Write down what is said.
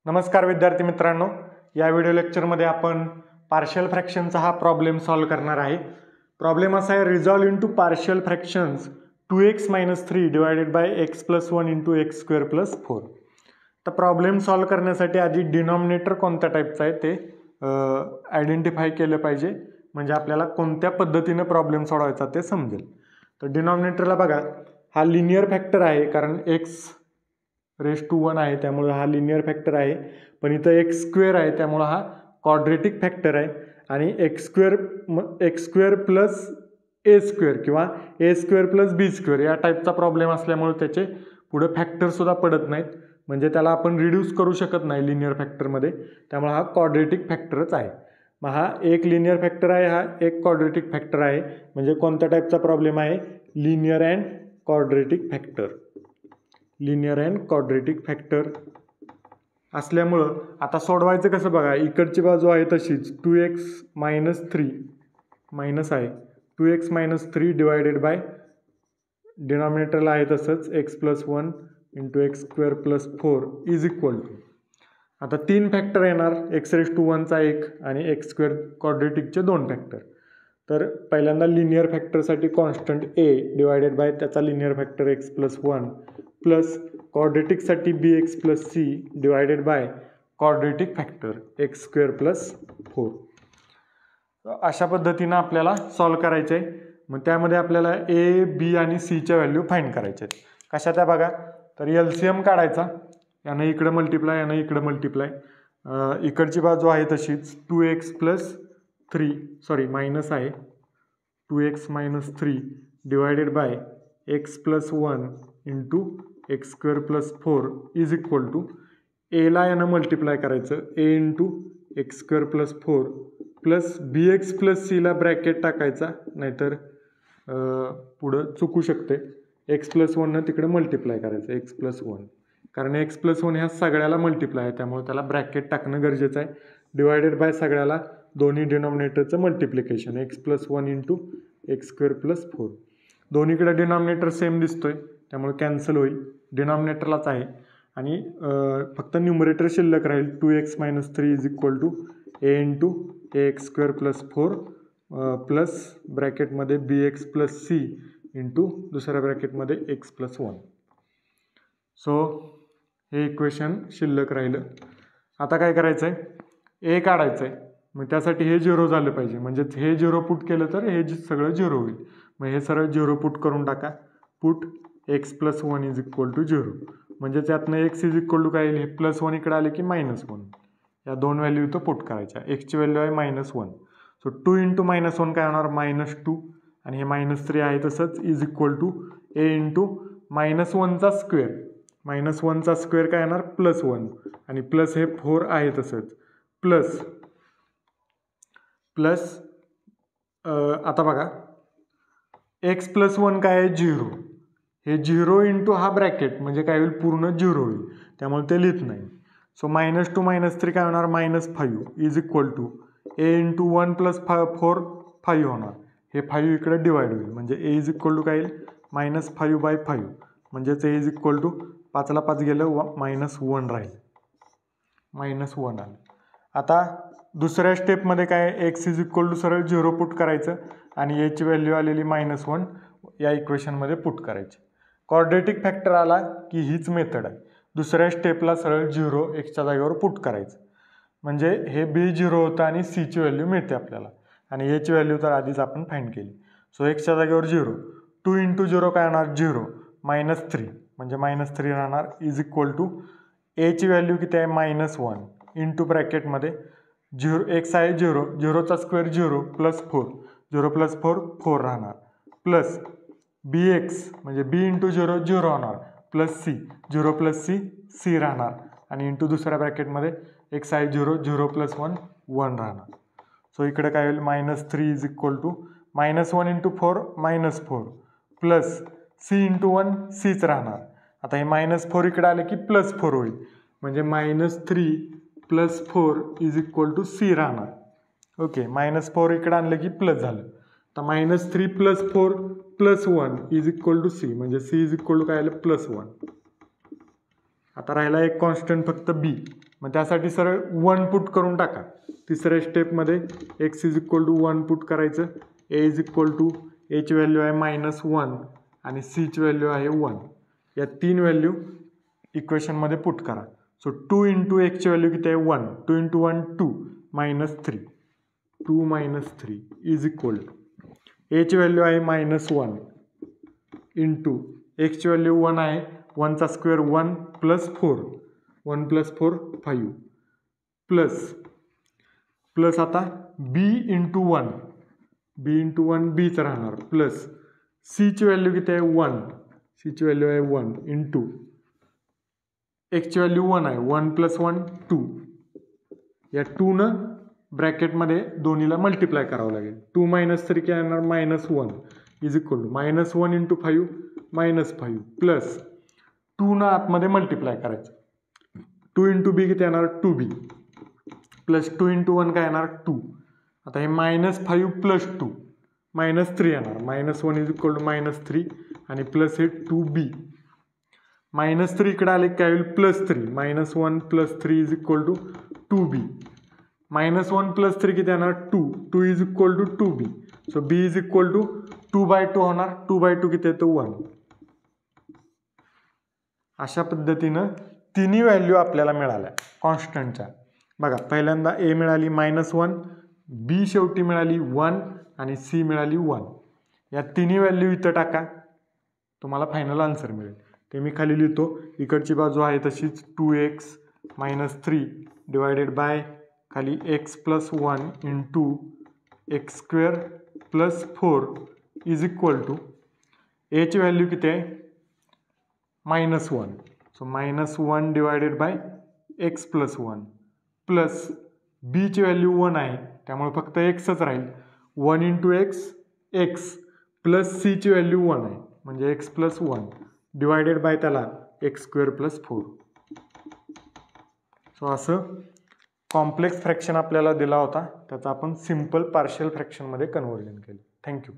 नमस्कार विद्यार्थी मित्रांनो, या व्हिडिओ लेक्चरमध्ये आपण पार्शियल फ्रॅक्शनचा हा प्रॉब्लेम सॉल्व करणार आहे. प्रॉब्लेम असा आहे, resolve into partial fractions 2x - 3 divided by x + 1 × x² + 4. तर प्रॉब्लेम सॉल्व करण्यासाठी आधी डिनॉमिनेटर कोणत्या टाईपचा आहे ते आयडेंटिफाय केलं पाहिजे, म्हणजे आपल्याला कोणत्या पद्धतीने प्रॉब्लेम सोडवायचा ते समजेल. तर डिनॉमिनेटरला बघा, हा लिनियर फॅक्टर आहे, कारण x⁻1 आहे त्यामुळे हा लिनियर फॅक्टर आहे. पण इथं x² आहे त्यामुळे हा क्वाड्रेटिक फॅक्टर आहे. आणि x² + a² किंवा a² + b² या टाईपचा प्रॉब्लेम असल्यामुळे त्याचे पुढे फॅक्टरसुद्धा पडत नाहीत, म्हणजे त्याला आपण रिड्यूस करू शकत नाही लिनियर फॅक्टरमध्ये, त्यामुळे हा क्वाड्रेटिक फॅक्टरच आहे. मग हा एक लिनियर फॅक्टर आहे, हा एक क्वाड्रेटिक फॅक्टर आहे. म्हणजे कोणत्या टाईपचा प्रॉब्लेम आहे? Linear and quadratic factor. Linear and quadratic factor असल्यामुळं आता सोडवायचं कसं बघा, इकडची बाजू आहे तशीच 2x - 3 मायनस आहे 2x - 3 डिवायडेड बाय डिनॉमिनेटरला आहे तसंच x + 1 × x² + 4 is equal to, आता तीन फॅक्टर येणार, x⁻1 चा एक आणि x² क्वाड्रेटिकचे दोन फॅक्टर. तर पहिल्यांदा लिनियर फॅक्टरसाठी कॉन्स्टंट a डिवायडेड बाय त्याचा लिनियर फॅक्टर x + 1 प्लस क्वाड्रेटिकसाठी bx + c divided by quadratic factor x² + 4. अशा पद्धतीनं आपल्याला सॉल्व करायचे आहे. मग त्यामध्ये आपल्याला a, b आणि c च्या व्हॅल्यू फाइंड करायच्या आहेत. कशा त्या बघा, तर LCM काढायचा, यानं इकडं मल्टिप्लाय यानं इकडं मल्टिप्लाय, इकडची बाजू आहे तशीच 2x + 3 सॉरी मायनस आहे 2x - 3 divided by x + 1 × x² + 4 is equal to, एला यानं मल्टिप्लाय करायचं a × x² + 4 plus bx + c ला ब्रॅकेट टाकायचा, नाहीतर पुढं चुकू शकते. x + 1 तिकडे मल्टिप्लाय करायचं x + 1, कारण x + 1 ह्या सगळ्याला मल्टिप्लाय आहे त्यामुळे त्याला ब्रॅकेट टाकणं गरजेचं आहे. डिवायडेड बाय सगळ्याला दोन्ही डिनॉमिनेटरचं मल्टिप्लिकेशन x + 1 × x² + 4. दोन्हीकडे डिनॉमिनेटर सेम दिसतोय त्यामुळे कॅन्सल होईल, डिनॉमिनेटरलाच आहे. आणि फक्त न्यूमरेटर शिल्लक राहील 2x - 3 is equal to a × ax² + 4 plus ब्रॅकेटमध्ये bx + c इंटू दुसऱ्या ब्रॅकेटमध्ये x + 1. सो हे इक्वेशन शिल्लक राहिलं. आता काय करायचं आहे, a काढायचं आहे. मग त्यासाठी हे 0 झालं पाहिजे, म्हणजे हे 0 पुट केलं तर हे सगळं 0 होईल. मग हे सरळ 0 पुट करून टाका. Put x + 1 is equal to 0, म्हणजे त्यातनं x इज इक्वल टू काय येईल, हे +1 इकडे आले की -1, या दोन व्हॅल्यू इथं पुट करायच्या. x ची व्हॅल्यू आहे -1, सो 2 × -1 काय होणार, -2, आणि हे -3 आहे तसंच इज इक्वल टू a × -1 चा स्क्वेअर. -1 चा स्क्वेअर काय येणार, +1, आणि प्लस हे 4 आहे तसंच प्लस आता बघा x + 1 काय आहे, 0. हे 0 × हा ब्रॅकेट म्हणजे काय होईल, पूर्ण 0 होईल, त्यामुळे ते लिहित नाही. सो -2 - 3 काय होणार, -5 इज इक्वल टू a × 1 + 4 5 होणार. हे 5 इकडे डिवाइड होईल, म्हणजे a इज इक्वल टू काय येईल, -5/5, म्हणजेच a इज इक्वल टू 5ला 5 गेलं -1 राहील, -1 आलं. आता दुसऱ्या स्टेपमध्ये काय, x इज इक्वल टू सरळ 0 पुट करायचं आणि a ची व्हॅल्यू आलेली -1 या इक्वेशनमध्ये पुट करायची. क्वाड्रेटिक फॅक्टर आला की हीच मेथड आहे. दुसऱ्या स्टेपला सरळ 0 x च्या जागेवर पुट करायचं, म्हणजे हे b 0 होतं आणि c ची व्हॅल्यू मिळते आपल्याला, आणि a ची व्हॅल्यू तर आधीच आपण फाइंड केली. सो x च्या जागेवर 0, 2 × 0 काय होणार, 0, -3 म्हणजे -3 राहणार इज इक्वल टू a ची व्हॅल्यू किती आहे, -1 इंटू ब्रॅकेटमध्ये 0 x आहे 0, 0 चा स्क्वेअर 0 प्लस 4, 0 + 4 4 राहणार, प्लस bx म्हणजे b × 0 0 होणार, प्लस c 0 + c c राहणार, आणि इंटू दुसऱ्या ब्रॅकेटमध्ये x आहे 0, 0 + 1 1 राहणार. सो इकडे काय होईल, -3 is equal to -1 × 4 -4 plus c × 1 cच राहणार. आता हे -4 इकडे आले की +4 होईल, म्हणजे -3 + 4 इज इक्वल टू c राहणार. ओके, -4 इकडे आणलं की प्लस झालं. तर -3 + 4 + 1 इज इक्वल टू c, म्हणजे c इज इक्वल टू काय आलं, +1. आता राहिला एक कॉन्स्टंट फक्त b, मग त्यासाठी सरळ 1 पुट करून टाका. तिसऱ्या स्टेपमध्ये x is equal to 1 put करायचं. a इज इक्वल टू ची व्हॅल्यू आहे -1 आणि c ची व्हॅल्यू आहे 1. या 3 व्हॅल्यू इक्वेशनमध्ये पुट करा. सो 2 इंटू x ची व्हॅल्यू किती आहे 1. 2 into 1 2 -3. 2 - 3 is equal to a ची व्हॅल्यू आहे -1 इंटू x ची व्हॅल्यू 1 आहे. 1 चा स्क्वेअर 1 + 4 1 + 4 5 प्लस आता b इंटू 1 bच राहणार प्लस c ची व्हॅल्यू किती आहे 1. c ची व्हॅल्यू आहे 1 इंटू x ची व्हॅल्यू 1 आहे. 1 + 1 2. या 2 न ब्रॅकेटमध्ये दोन्हीला मल्टिप्लाय करावं लागेल. 2 - 3 काय येणार -1 is equal to -1 into 5 -5 plus 2 न आतमध्ये मल्टिप्लाय करायचं. 2 इंटू b किती येणार 2b प्लस 2 इंटू 1 काय येणार 2. आता हे -5 + 2 -3 येणार. -1 इज इक्वल टू -3 आणि प्लस हे 2b. -3 इकडे आले काय होईल +3. -1 + 3 इज इक्वल टू 2b. -1 + 3 किती येणार 2. 2 is equal to 2b. So b is equal to 2/2 होणार. 2/2 किती येतं 1. अशा पद्धतीनं तिन्ही व्हॅल्यू आपल्याला मिळाल्या कॉन्स्टंटच्या. बघा पहिल्यांदा a मिळाली -1, b शेवटी मिळाली 1 आणि c मिळाली 1. या तिन्ही व्हॅल्यू इथं टाका, तुम्हाला फायनल आन्सर मिळेल. ते मी खाली लिहितो. इकडची बाजू आहे तशीच 2x - 3 डिवायडेड बाय खाली x + 1 into x² + 4 is equal to a ची व्हॅल्यू किती आहे -1. So -1 divided by x + 1 plus b ची व्हॅल्यू 1 आहे त्यामुळे फक्त xच राहील. 1 इंटू x प्लस c ची व्हॅल्यू 1 आहे म्हणजे x + 1 डिवायडेड बाय त्याला x² + 4. सो असं कॉम्प्लेक्स फ्रॅक्शन आपल्याला दिला होता, त्याचा आपण सिम्पल पार्शियल फ्रॅक्शनमध्ये कन्व्हर्जन केलं. थँक्यू.